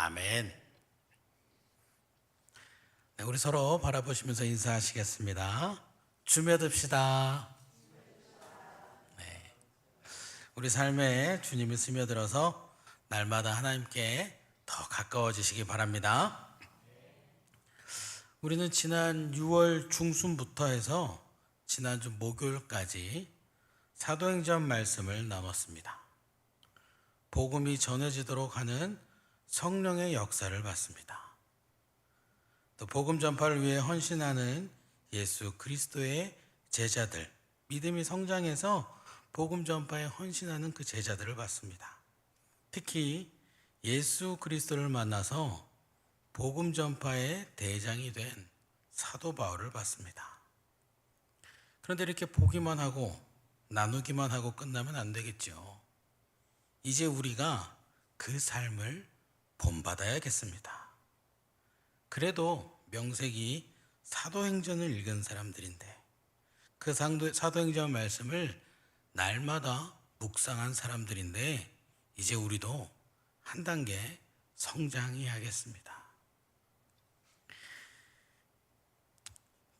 아멘. 네, 우리 서로 바라보시면서 인사하시겠습니다. 주며듭시다. 네, 우리 삶에 주님이 스며들어서 날마다 하나님께 더 가까워지시기 바랍니다. 우리는 지난 6월 중순부터 해서 지난주 목요일까지 사도행전 말씀을 나눴습니다. 복음이 전해지도록 하는 성령의 역사를 봤습니다. 또 복음 전파를 위해 헌신하는 예수 그리스도의 제자들, 믿음이 성장해서 복음 전파에 헌신하는 그 제자들을 봤습니다. 특히 예수 그리스도를 만나서 복음 전파의 대장이 된 사도 바울을 봤습니다. 그런데 이렇게 보기만 하고 나누기만 하고 끝나면 안 되겠죠. 이제 우리가 그 삶을 본받아야겠습니다. 그래도 명색이 사도행전을 읽은 사람들인데 그 사도행전 말씀을 날마다 묵상한 사람들인데 이제 우리도 한 단계 성장해야겠습니다.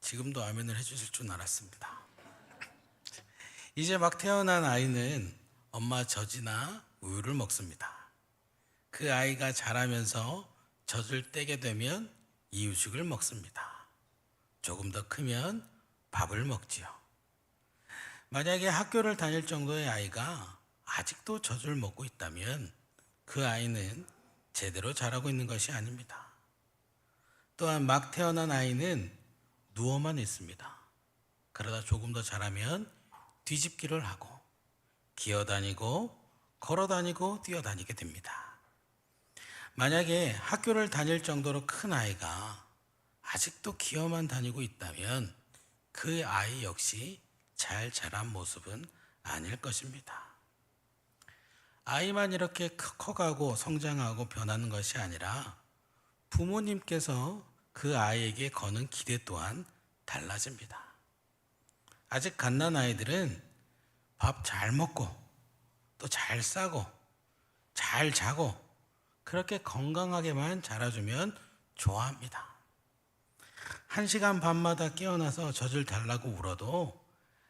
지금도 아멘을 해주실 줄 알았습니다. 이제 막 태어난 아이는 엄마 젖이나 우유를 먹습니다. 그 아이가 자라면서 젖을 떼게 되면 이유식을 먹습니다. 조금 더 크면 밥을 먹지요. 만약에 학교를 다닐 정도의 아이가 아직도 젖을 먹고 있다면 그 아이는 제대로 자라고 있는 것이 아닙니다. 또한 막 태어난 아이는 누워만 있습니다. 그러다 조금 더 자라면 뒤집기를 하고 기어다니고 걸어다니고 뛰어다니게 됩니다. 만약에 학교를 다닐 정도로 큰 아이가 아직도 기어만 다니고 있다면 그 아이 역시 잘 자란 모습은 아닐 것입니다. 아이만 이렇게 커가고 성장하고 변하는 것이 아니라 부모님께서 그 아이에게 거는 기대 또한 달라집니다. 아직 갓난 아이들은 밥 잘 먹고 또 잘 싸고 잘 자고 그렇게 건강하게만 자라주면 좋아합니다. 1시간 반마다 깨어나서 젖을 달라고 울어도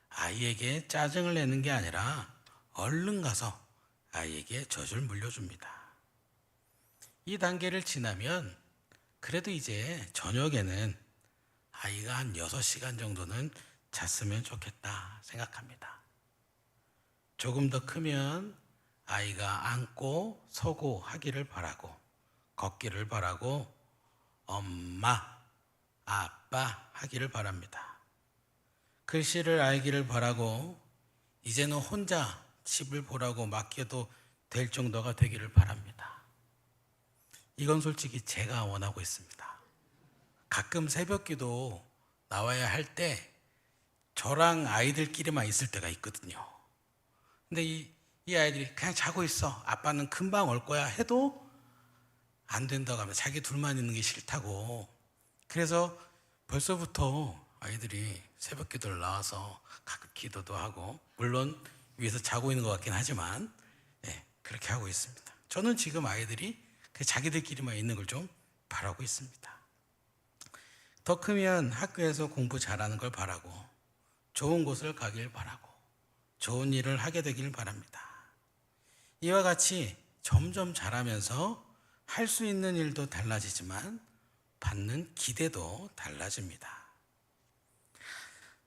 아이에게 짜증을 내는 게 아니라 얼른 가서 아이에게 젖을 물려줍니다. 이 단계를 지나면 그래도 이제 저녁에는 아이가 한 6시간 정도는 잤으면 좋겠다 생각합니다. 조금 더 크면 아이가 앉고 서고 하기를 바라고 걷기를 바라고 엄마, 아빠 하기를 바랍니다. 글씨를 알기를 바라고 이제는 혼자 집을 보라고 맡겨도 될 정도가 되기를 바랍니다. 이건 솔직히 제가 원하고 있습니다. 가끔 새벽기도 나와야 할 때 저랑 아이들끼리만 있을 때가 있거든요. 근데 이 아이들이 그냥 자고 있어. 아빠는 금방 올 거야 해도 안 된다고 하면 자기 둘만 있는 게 싫다고. 그래서 벌써부터 아이들이 새벽 기도를 나와서 가끔 기도도 하고 물론 위에서 자고 있는 것 같긴 하지만 그렇게 하고 있습니다. 저는 지금 아이들이 자기들끼리만 있는 걸 좀 바라고 있습니다. 더 크면 학교에서 공부 잘하는 걸 바라고 좋은 곳을 가길 바라고 좋은 일을 하게 되길 바랍니다. 이와 같이 점점 자라면서 할 수 있는 일도 달라지지만 받는 기대도 달라집니다.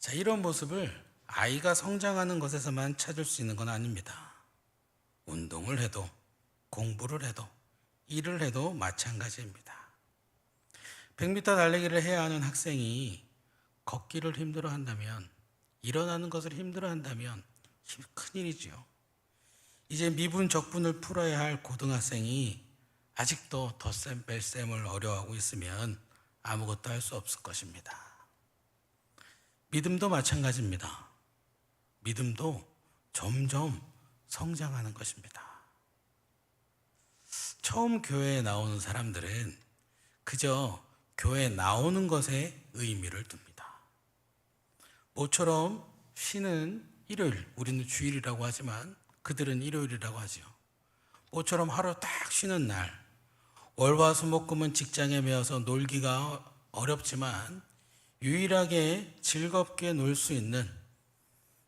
자, 이런 모습을 아이가 성장하는 것에서만 찾을 수 있는 건 아닙니다. 운동을 해도 공부를 해도 일을 해도 마찬가지입니다. 100m 달리기를 해야 하는 학생이 걷기를 힘들어한다면 일어나는 것을 힘들어한다면 큰일이죠. 이제 미분 적분을 풀어야 할 고등학생이 아직도 덧셈 뺄셈을 어려워하고 있으면 아무것도 할 수 없을 것입니다. 믿음도 마찬가지입니다. 믿음도 점점 성장하는 것입니다. 처음 교회에 나오는 사람들은 그저 교회에 나오는 것에 의미를 둡니다. 모처럼 쉬는 일요일, 우리는 주일이라고 하지만 그들은 일요일이라고 하죠. 모처럼 하루 딱 쉬는 날, 월화수목금은 직장에 매여서 놀기가 어렵지만 유일하게 즐겁게 놀 수 있는,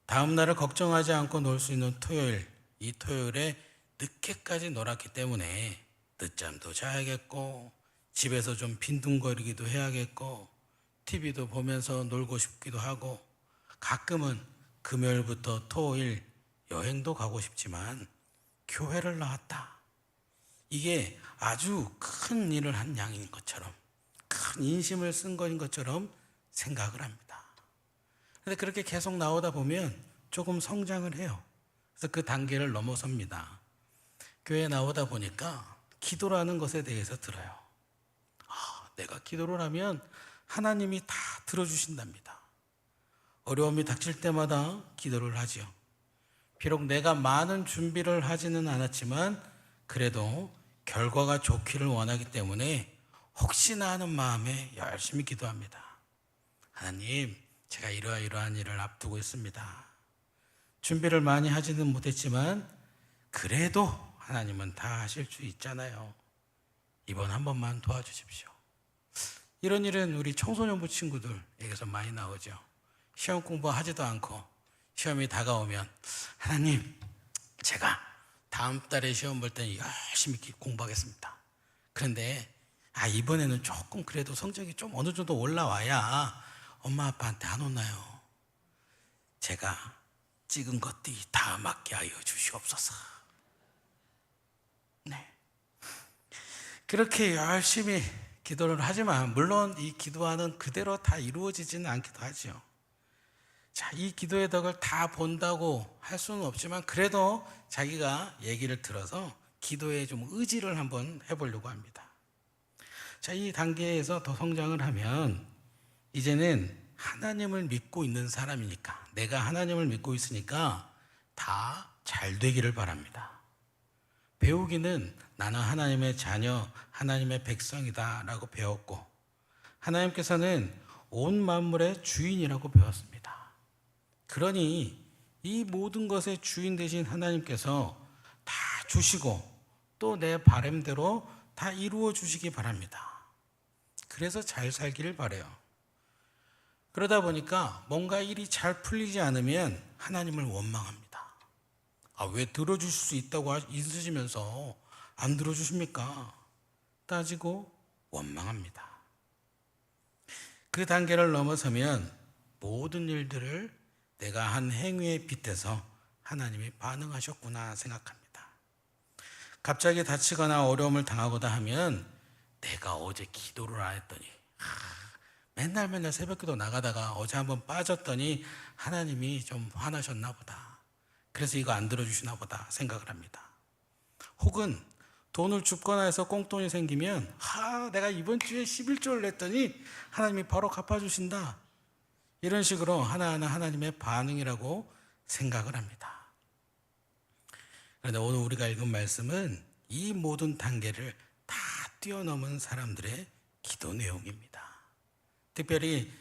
다음 날을 걱정하지 않고 놀 수 있는 토요일, 이 토요일에 늦게까지 놀았기 때문에 늦잠도 자야겠고 집에서 좀 빈둥거리기도 해야겠고 TV도 보면서 놀고 싶기도 하고 가끔은 금요일부터 토요일 여행도 가고 싶지만 교회를 나왔다. 이게 아주 큰 일을 한 양인 것처럼, 큰 인심을 쓴 거인 것처럼 생각을 합니다. 그런데 그렇게 계속 나오다 보면 조금 성장을 해요. 그래서 그 단계를 넘어섭니다. 교회에 나오다 보니까 기도라는 것에 대해서 들어요. 내가 기도를 하면 하나님이 다 들어주신답니다. 어려움이 닥칠 때마다 기도를 하지요. 비록 내가 많은 준비를 하지는 않았지만 그래도 결과가 좋기를 원하기 때문에 혹시나 하는 마음에 열심히 기도합니다. 하나님, 제가 이러한 일을 앞두고 있습니다. 준비를 많이 하지는 못했지만 그래도 하나님은 다 하실 수 있잖아요. 이번 한 번만 도와주십시오. 이런 일은 우리 청소년부 친구들에게서 많이 나오죠. 시험 공부하지도 않고 시험이 다가오면 하나님, 제가 다음 달에 시험 볼 때는 열심히 공부하겠습니다. 그런데 이번에는 조금 그래도 성적이 좀 어느 정도 올라와야 엄마 아빠한테 안 혼나요. 제가 찍은 것들이 다 맞게 하여 주시옵소서. 네. 그렇게 열심히 기도를 하지만 물론 이 기도하는 그대로 다 이루어지지는 않기도 하죠. 자, 이 기도의 덕을 다 본다고 할 수는 없지만 그래도 자기가 얘기를 들어서 기도에 좀 의지를 한번 해보려고 합니다. 자, 이 단계에서 더 성장을 하면 이제는 하나님을 믿고 있는 사람이니까, 내가 하나님을 믿고 있으니까 다 잘 되기를 바랍니다. 배우기는 나는 하나님의 자녀, 하나님의 백성이다 라고 배웠고, 하나님께서는 온 만물의 주인이라고 배웠습니다. 그러니 이 모든 것의 주인 되신 하나님께서 다 주시고 또 내 바람대로 다 이루어 주시기 바랍니다. 그래서 잘 살기를 바라요. 그러다 보니까 뭔가 일이 잘 풀리지 않으면 하나님을 원망합니다. 왜 들어주실 수 있다고 있으시면서 안 들어주십니까? 따지고 원망합니다. 그 단계를 넘어서면 모든 일들을 내가 한 행위에 빗대서 하나님이 반응하셨구나 생각합니다. 갑자기 다치거나 어려움을 당하고자 하면 내가 어제 기도를 안 했더니, 맨날 새벽기도 나가다가 어제 한번 빠졌더니 하나님이 좀 화나셨나 보다. 그래서 이거 안 들어주시나 보다 생각을 합니다. 혹은 돈을 줍거나 해서 꽁돈이 생기면 내가 이번 주에 11조를 냈더니 하나님이 바로 갚아주신다. 이런 식으로 하나하나 하나님의 반응이라고 생각을 합니다. 그런데 오늘 우리가 읽은 말씀은 이 모든 단계를 다 뛰어넘은 사람들의 기도 내용입니다. 특별히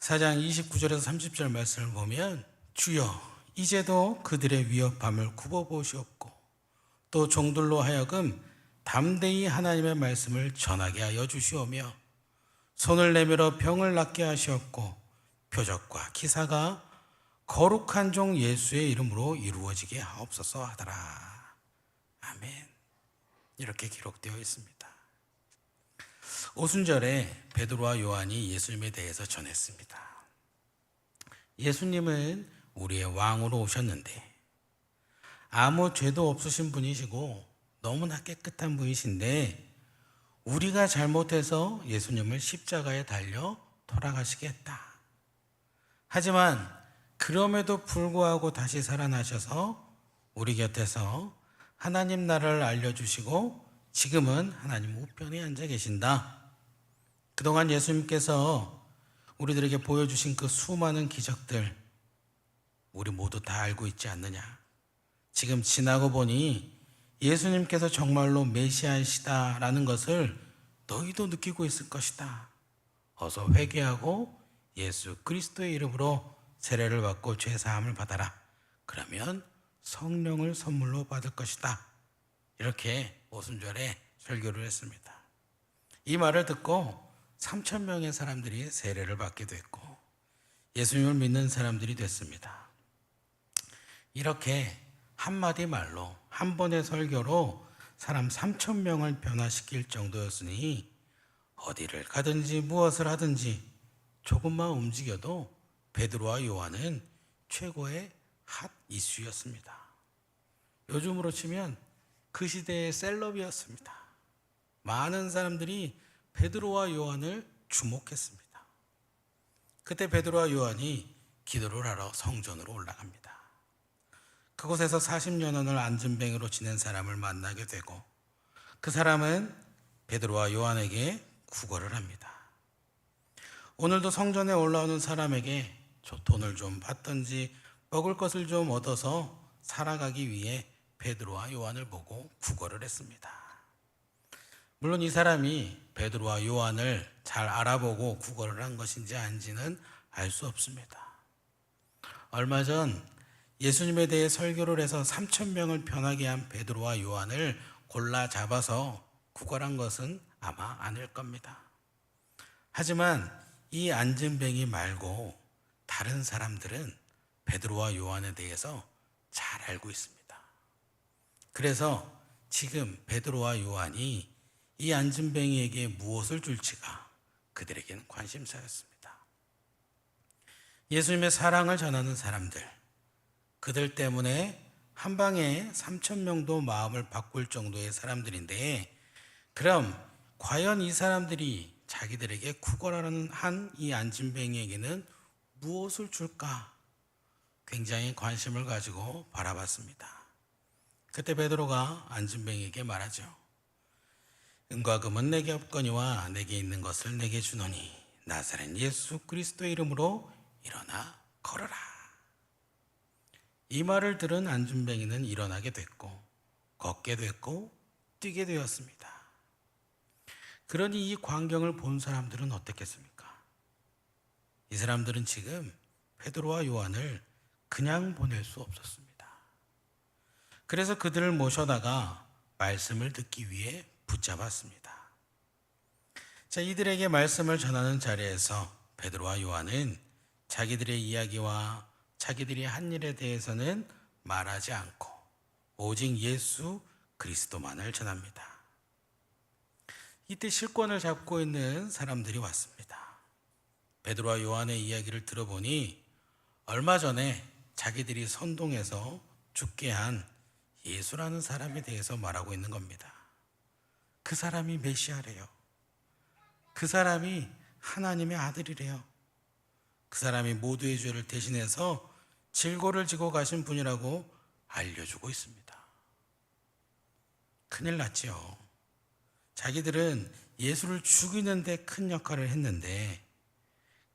4장 29절에서 30절 말씀을 보면 주여 이제도 그들의 위협함을 굽어보시옵고 또 종들로 하여금 담대히 하나님의 말씀을 전하게 하여 주시오며 손을 내밀어 병을 낫게 하시옵고 표적과 기사가 거룩한 종 예수의 이름으로 이루어지게 하옵소서 하더라. 아멘. 이렇게 기록되어 있습니다. 오순절에 베드로와 요한이 예수님에 대해서 전했습니다. 예수님은 우리의 왕으로 오셨는데 아무 죄도 없으신 분이시고 너무나 깨끗한 분이신데 우리가 잘못해서 예수님을 십자가에 달려 돌아가시게 했다. 하지만 그럼에도 불구하고 다시 살아나셔서 우리 곁에서 하나님 나라를 알려주시고 지금은 하나님 우편에 앉아 계신다. 그동안 예수님께서 우리들에게 보여주신 그 수많은 기적들 우리 모두 다 알고 있지 않느냐. 지금 지나고 보니 예수님께서 정말로 메시아이시다라는 것을 너희도 느끼고 있을 것이다. 어서 회개하고 예수 그리스도의 이름으로 세례를 받고 죄 사함을 받아라. 그러면 성령을 선물로 받을 것이다. 이렇게 오순절에 설교를 했습니다. 이 말을 듣고 3천 명의 사람들이 세례를 받게 됐고 예수님을 믿는 사람들이 됐습니다. 이렇게 한마디 말로 한 번의 설교로 사람 3천 명을 변화시킬 정도였으니 어디를 가든지 무엇을 하든지 조금만 움직여도 베드로와 요한은 최고의 핫 이슈였습니다. 요즘으로 치면 그 시대의 셀럽이었습니다. 많은 사람들이 베드로와 요한을 주목했습니다. 그때 베드로와 요한이 기도를 하러 성전으로 올라갑니다. 그곳에서 40년을 안진뱅이로 지낸 사람을 만나게 되고 그 사람은 베드로와 요한에게 구걸을 합니다. 오늘도 성전에 올라오는 사람에게 돈을 좀 받든지 먹을 것을 좀 얻어서 살아가기 위해 베드로와 요한을 보고 구걸을 했습니다. 물론 이 사람이 베드로와 요한을 잘 알아보고 구걸을 한 것인지 아닌지는 알 수 없습니다. 얼마 전 예수님에 대해 설교를 해서 3천 명을 변하게 한 베드로와 요한을 골라 잡아서 구걸한 것은 아마 아닐 겁니다. 하지만 이 안진뱅이 말고 다른 사람들은 베드로와 요한에 대해서 잘 알고 있습니다. 그래서 지금 베드로와 요한이 이 안진뱅이에게 무엇을 줄지가 그들에게는 관심사였습니다. 예수님의 사랑을 전하는 사람들, 그들 때문에 한 방에 3천 명도 마음을 바꿀 정도의 사람들인데, 그럼 과연 이 사람들이 자기들에게 구걸하는 한 이 안진뱅이에게는 무엇을 줄까? 굉장히 관심을 가지고 바라봤습니다. 그때 베드로가 안진뱅이에게 말하죠. 은과 금은 내게 없거니와 내게 있는 것을 내게 주노니 나사렛 예수 그리스도의 이름으로 일어나 걸어라. 이 말을 들은 안진뱅이는 일어나게 됐고 걷게 됐고 뛰게 되었습니다. 그러니 이 광경을 본 사람들은 어떻겠습니까? 이 사람들은 지금 베드로와 요한을 그냥 보낼 수 없었습니다. 그래서 그들을 모셔다가 말씀을 듣기 위해 붙잡았습니다. 자, 이들에게 말씀을 전하는 자리에서 베드로와 요한은 자기들의 이야기와 자기들이 한 일에 대해서는 말하지 않고 오직 예수 그리스도만을 전합니다. 이때 실권을 잡고 있는 사람들이 왔습니다. 베드로와 요한의 이야기를 들어보니 얼마 전에 자기들이 선동해서 죽게 한 예수라는 사람에 대해서 말하고 있는 겁니다. 그 사람이 메시아래요. 그 사람이 하나님의 아들이래요. 그 사람이 모두의 죄를 대신해서 질고를 지고 가신 분이라고 알려주고 있습니다. 큰일 났지요. 자기들은 예수를 죽이는 데 큰 역할을 했는데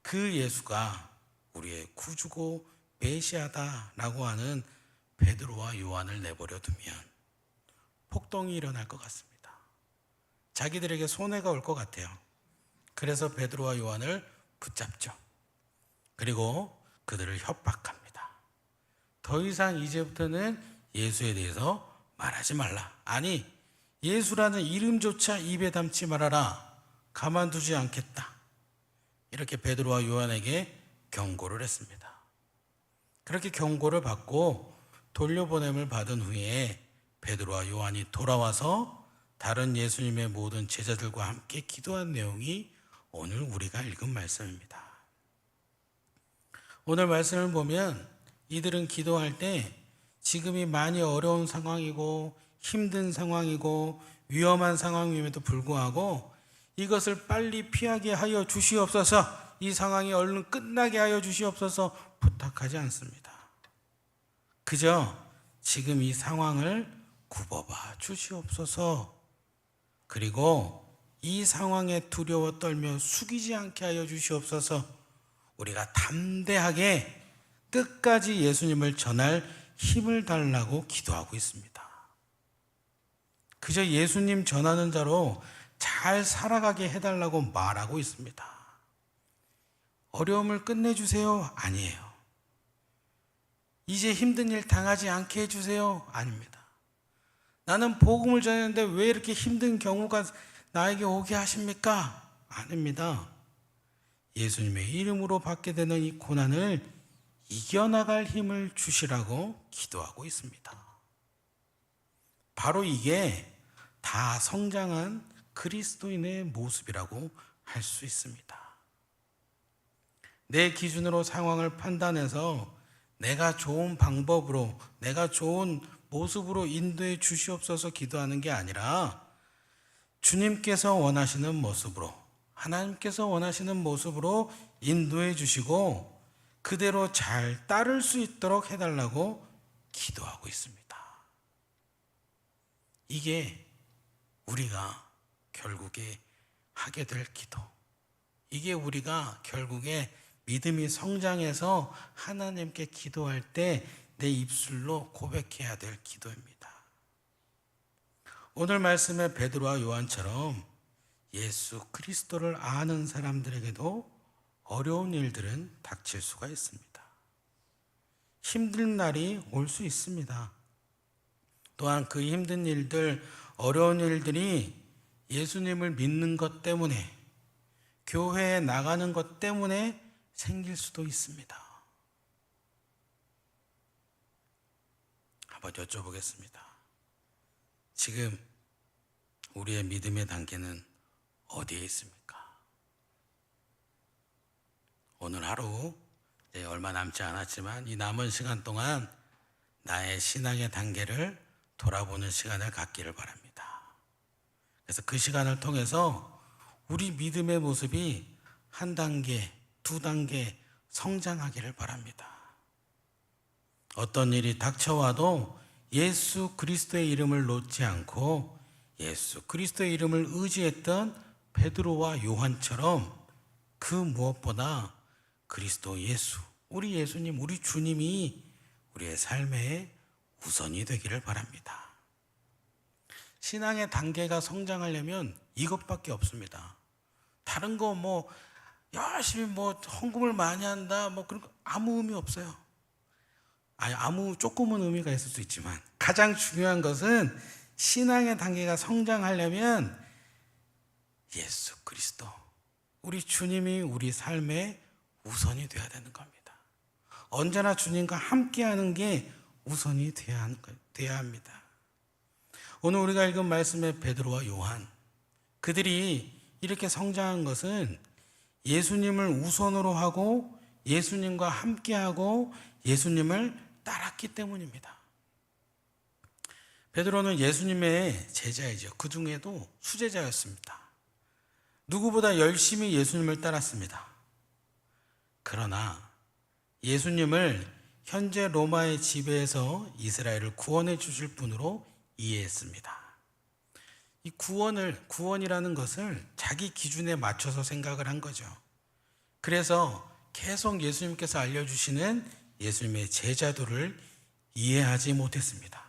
그 예수가 우리의 구주고 메시아다라고 하는 베드로와 요한을 내버려 두면 폭동이 일어날 것 같습니다. 자기들에게 손해가 올 것 같아요. 그래서 베드로와 요한을 붙잡죠. 그리고 그들을 협박합니다. 더 이상 이제부터는 예수에 대해서 말하지 말라. 아니, 예수라는 이름조차 입에 담지 말아라. 가만두지 않겠다. 이렇게 베드로와 요한에게 경고를 했습니다. 그렇게 경고를 받고 돌려보냄을 받은 후에 베드로와 요한이 돌아와서 다른 예수님의 모든 제자들과 함께 기도한 내용이 오늘 우리가 읽은 말씀입니다. 오늘 말씀을 보면 이들은 기도할 때 지금이 많이 어려운 상황이고 힘든 상황이고 위험한 상황임에도 불구하고 이것을 빨리 피하게 하여 주시옵소서, 이 상황이 얼른 끝나게 하여 주시옵소서 부탁하지 않습니다. 그저 지금 이 상황을 굽어봐 주시옵소서, 그리고 이 상황에 두려워 떨며 숙이지 않게 하여 주시옵소서, 우리가 담대하게 끝까지 예수님을 전할 힘을 달라고 기도하고 있습니다. 그저 예수님 전하는 자로 잘 살아가게 해달라고 말하고 있습니다. 어려움을 끝내주세요? 아니에요. 이제 힘든 일 당하지 않게 해주세요? 아닙니다. 나는 복음을 전했는데 왜 이렇게 힘든 경우가 나에게 오게 하십니까? 아닙니다. 예수님의 이름으로 받게 되는 이 고난을 이겨나갈 힘을 주시라고 기도하고 있습니다. 바로 이게 다 성장한 그리스도인의 모습이라고 할 수 있습니다. 내 기준으로 상황을 판단해서 내가 좋은 방법으로, 내가 좋은 모습으로 인도해 주시옵소서 기도하는 게 아니라 주님께서 원하시는 모습으로, 하나님께서 원하시는 모습으로 인도해 주시고 그대로 잘 따를 수 있도록 해달라고 기도하고 있습니다. 이게 우리가 결국에 하게 될 기도, 이게 우리가 결국에 믿음이 성장해서 하나님께 기도할 때 내 입술로 고백해야 될 기도입니다. 오늘 말씀의 베드로와 요한처럼 예수 그리스도를 아는 사람들에게도 어려운 일들은 닥칠 수가 있습니다. 힘든 날이 올 수 있습니다. 또한 그 힘든 일들, 어려운 일들이 예수님을 믿는 것 때문에, 교회에 나가는 것 때문에 생길 수도 있습니다. 한번 여쭤보겠습니다. 지금 우리의 믿음의 단계는 어디에 있습니까? 오늘 하루, 이제 얼마 남지 않았지만 이 남은 시간 동안 나의 신앙의 단계를 돌아보는 시간을 갖기를 바랍니다. 그래서 그 시간을 통해서 우리 믿음의 모습이 한 단계, 두 단계 성장하기를 바랍니다. 어떤 일이 닥쳐와도 예수 그리스도의 이름을 놓지 않고 예수 그리스도의 이름을 의지했던 베드로와 요한처럼 그 무엇보다 그리스도 예수, 우리 예수님, 우리 주님이 우리의 삶의 우선이 되기를 바랍니다. 신앙의 단계가 성장하려면 이것밖에 없습니다. 다른 거 열심히 헌금을 많이 한다 그런 거 아무 의미 없어요. 아무 조금은 의미가 있을 수 있지만 가장 중요한 것은 신앙의 단계가 성장하려면 예수 그리스도, 우리 주님이 우리 삶의 우선이 되어야 되는 겁니다. 언제나 주님과 함께하는 게 우선이 되어야 합니다. 오늘 우리가 읽은 말씀의 베드로와 요한, 그들이 이렇게 성장한 것은 예수님을 우선으로 하고 예수님과 함께하고 예수님을 따랐기 때문입니다. 베드로는 예수님의 제자이죠. 그 중에도 수제자였습니다. 누구보다 열심히 예수님을 따랐습니다. 그러나 예수님을 현재 로마의 지배에서 이스라엘을 구원해 주실 분으로 이해했습니다. 이 구원이라는 것을 자기 기준에 맞춰서 생각을 한 거죠. 그래서 계속 예수님께서 알려주시는 예수님의 제자도를 이해하지 못했습니다.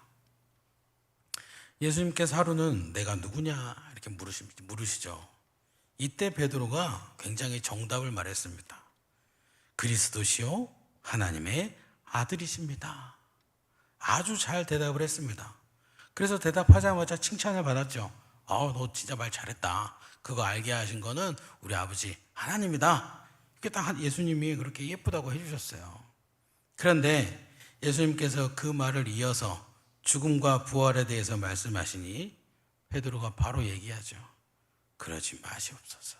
예수님께서 하루는 내가 누구냐 이렇게 물으시죠. 이때 베드로가 굉장히 정답을 말했습니다. 그리스도시요 하나님의 아들이십니다. 아주 잘 대답을 했습니다. 그래서 대답하자마자 칭찬을 받았죠. 너 진짜 말 잘했다. 그거 알게 하신 거는 우리 아버지 하나님이다. 이렇게 딱 예수님이 그렇게 예쁘다고 해주셨어요. 그런데 예수님께서 그 말을 이어서 죽음과 부활에 대해서 말씀하시니 베드로가 바로 얘기하죠. 그러지 마시옵소서.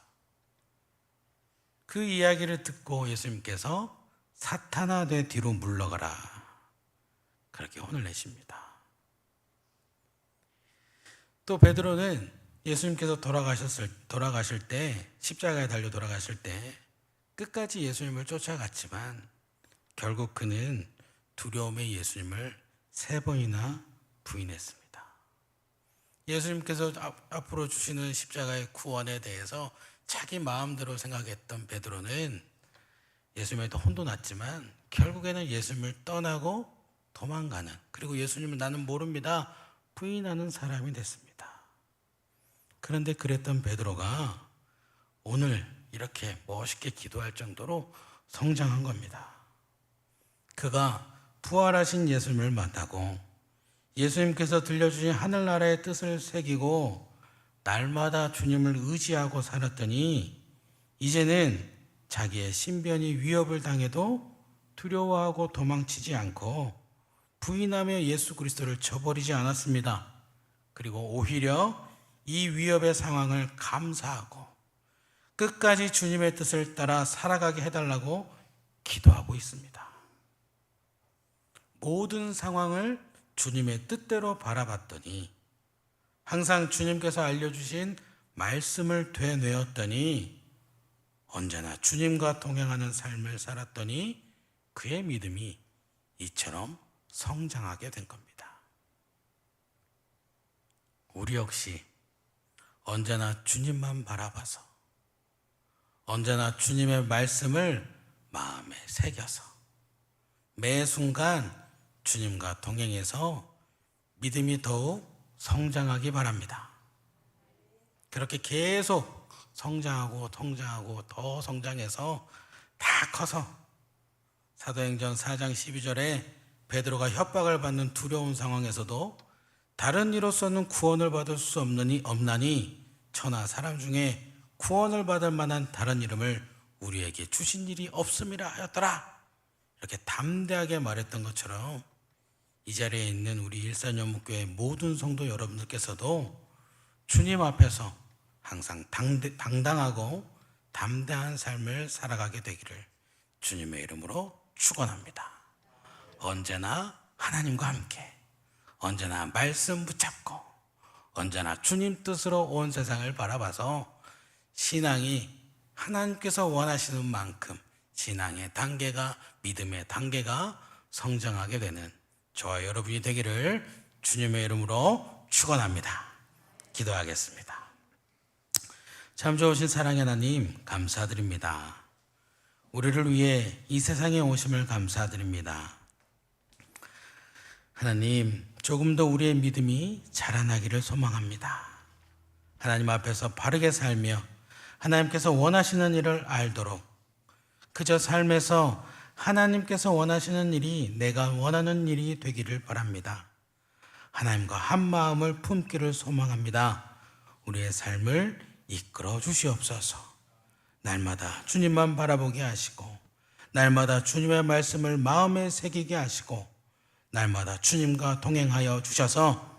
그 이야기를 듣고 예수님께서 사탄아 내 뒤로 물러가라 그렇게 혼을 내십니다. 또 베드로는 예수님께서 돌아가실 때, 십자가에 달려 돌아가실 때 끝까지 예수님을 쫓아갔지만 결국 그는 두려움에 예수님을 3번이나 부인했습니다. 예수님께서 앞으로 주시는 십자가의 구원에 대해서 자기 마음대로 생각했던 베드로는 예수님에도 혼도 났지만 결국에는 예수님을 떠나고 도망가는, 그리고 예수님을 나는 모릅니다 부인하는 사람이 됐습니다. 그런데 그랬던 베드로가 오늘 이렇게 멋있게 기도할 정도로 성장한 겁니다. 그가 부활하신 예수님을 만나고 예수님께서 들려주신 하늘나라의 뜻을 새기고 날마다 주님을 의지하고 살았더니 이제는 자기의 신변이 위협을 당해도 두려워하고 도망치지 않고 부인하며 예수 그리스도를 저버리지 않았습니다. 그리고 오히려 이 위협의 상황을 감사하고 끝까지 주님의 뜻을 따라 살아가게 해달라고 기도하고 있습니다. 모든 상황을 주님의 뜻대로 바라봤더니 항상 주님께서 알려주신 말씀을 되뇌었더니 언제나 주님과 동행하는 삶을 살았더니 그의 믿음이 이처럼 성장하게 된 겁니다. 우리 역시 언제나 주님만 바라봐서 언제나 주님의 말씀을 마음에 새겨서 매 순간 주님과 동행해서 믿음이 더욱 성장하기 바랍니다. 그렇게 계속 성장하고 더 성장해서 다 커서 사도행전 4장 12절에 베드로가 협박을 받는 두려운 상황에서도 다른 이로서는 구원을 받을 수 없나니 천하 사람 중에 구원을 받을 만한 다른 이름을 우리에게 주신 일이 없음이라 하였더라. 이렇게 담대하게 말했던 것처럼 이 자리에 있는 우리 일산연못교회 모든 성도 여러분들께서도 주님 앞에서 항상 당당하고 담대한 삶을 살아가게 되기를 주님의 이름으로 축원합니다. 언제나 하나님과 함께, 언제나 말씀 붙잡고, 언제나 주님 뜻으로 온 세상을 바라봐서 신앙이 하나님께서 원하시는 만큼 신앙의 단계가, 믿음의 단계가 성장하게 되는 저와 여러분이 되기를 주님의 이름으로 축원합니다. 기도하겠습니다. 참 좋으신 사랑의 하나님, 감사드립니다. 우리를 위해 이 세상에 오심을 감사드립니다. 하나님, 조금 더 우리의 믿음이 자라나기를 소망합니다. 하나님 앞에서 바르게 살며 하나님께서 원하시는 일을 알도록, 그저 삶에서 하나님께서 원하시는 일이 내가 원하는 일이 되기를 바랍니다. 하나님과 한 마음을 품기를 소망합니다. 우리의 삶을 이끌어 주시옵소서. 날마다 주님만 바라보게 하시고, 날마다 주님의 말씀을 마음에 새기게 하시고, 날마다 주님과 동행하여 주셔서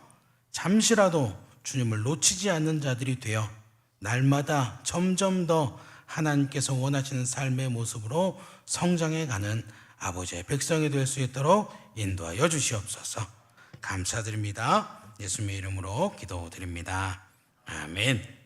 잠시라도 주님을 놓치지 않는 자들이 되어 날마다 점점 더 하나님께서 원하시는 삶의 모습으로 성장해가는 아버지의 백성이 될 수 있도록 인도하여 주시옵소서. 감사드립니다. 예수님의 이름으로 기도드립니다. 아멘.